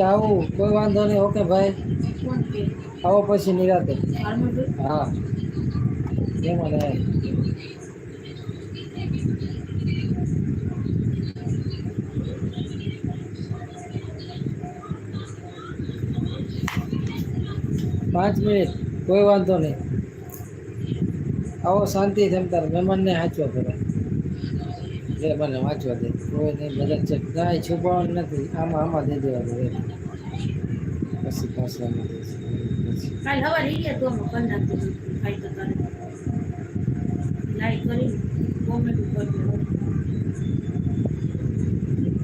આવું કોઈ વાંધો નહીં. ઓકે ભાઈ, આવો પછી નિરાતે. હા કેમ મને 5 મિનિટ કોઈ વાંધો નહીં. આવો શાંતિ જમતા મહેમાનને હાચવા પડે. જે મને વાંચવા દે કોઈ નહીં. બધા છે કાંઈ છુપાવવાનું નથી. આમાં દઈ દેવાનું રહે. પછી પાછા કાલ હવારે ગયા તો કરી નાખી કાંઈ તો કરે લાઈક કરી કોમેન્ટ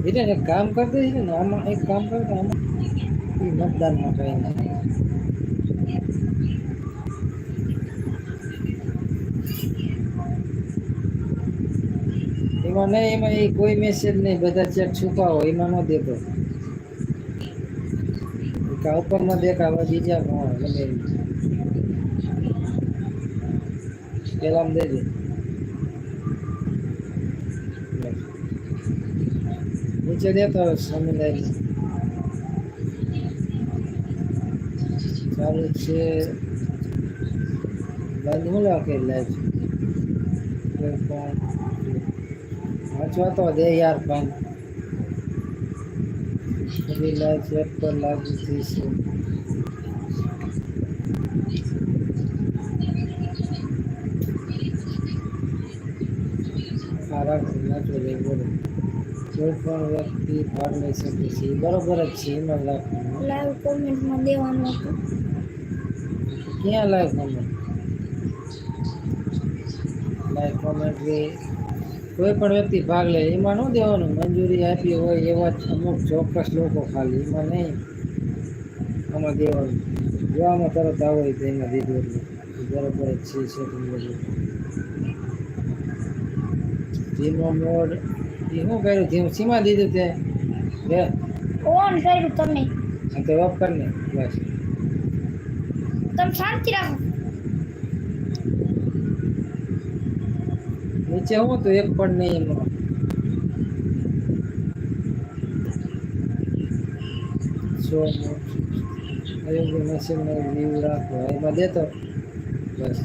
કરી એક કામ કરતી છે ને આમાં એક કામ કરતા આમાં એ મતદાનમાં કઈ નહીં. એમાં નહીં એમાં એ કોઈ મેસેજ નહીં. બધા ચેક છુપાવો એમાં ન દેતો. ઉપર ન દેખાવા બીજા ગમે પેલા દે દે નીચે દેતો સમુદાય ચાલુ છે. બંધ હું લાગે લાઈવ વાંચવા તો દે યાર. પણ બધી લાઈવ ચેક પર લાગુ થઈ છે. સારા નાચો લે બોલો. કોઈ પણ વ્યક્તિ ભાગ લઈ શકે છે. બરોબર જ છે. એમાં લાઈવ કોમેન્ટમાં દેવાનું હતું. ક્યાં લાઈવ કોમેન્ટ? લાઈવ કોમેન્ટ કોઈ પણ વ્યક્તિ ભાગ લે એમાં ન દેવાનું. મંજૂરી આપી હોય એવા જ અમુક ચોક્કસ લોકો ખાલી એમાં નહીં. આમાં દેવાનું જો આમાં તરત આવો હોય તો એમાં દીધું એટલે બરોબર જ છે. સેટિંગ બધું ધીમો મોડ એ શું કર્યું? ધીમ સીમા દીધું તે ઓન કર્યું તમે તો ઓફ કરીને બસ. તમે શાંતિ રાખો. નીચે હું તો એક પણ નહીં એમાં. અયોગ્ય મશીનનો વ્યૂ રાખો એમાં દેતો બસ.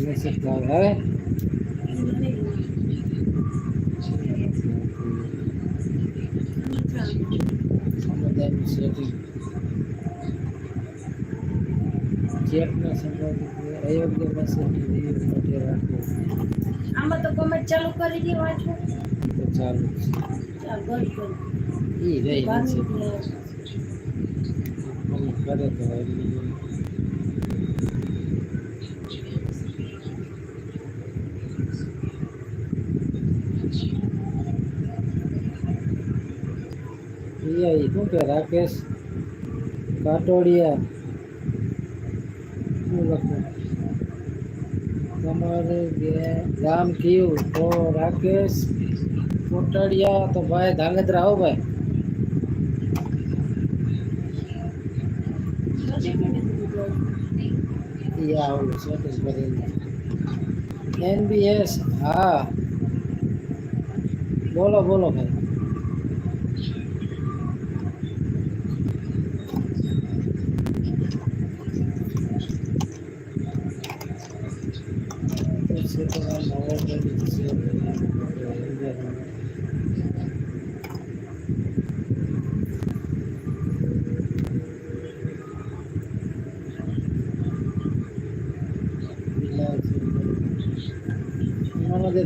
મેસેજ આવે સમુદાયનું સેટિંગ ચેટના સંબંધિત અયોગ્ય મેસેજ માટે રાખો. આમાં તો કોમેન્ટ ચાલુ કરી દી વાંચો તો ચાલુ ચાલ બંધ કરી ઈ રહી છે કરે તો શું કે રાકેશ કાટોડિયા શું લખું તમારે ગામ કયું? તો રાકેશ કોટડિયા તો ભાઈ ધાંગધ્રા આવો ભાઈ. આવું સતીશ ભરી NBS. હા બોલો બોલો ભાઈ.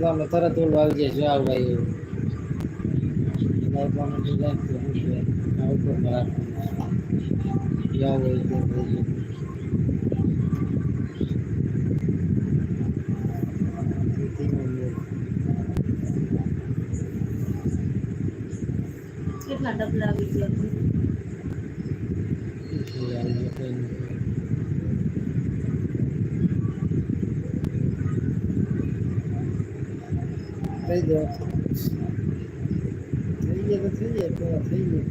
તમે તરત ઓલું આવી જાય જો આવું ભાઈ કેટલા ડબલા આવી ગયા થઈ જાય તો થઈ જાય.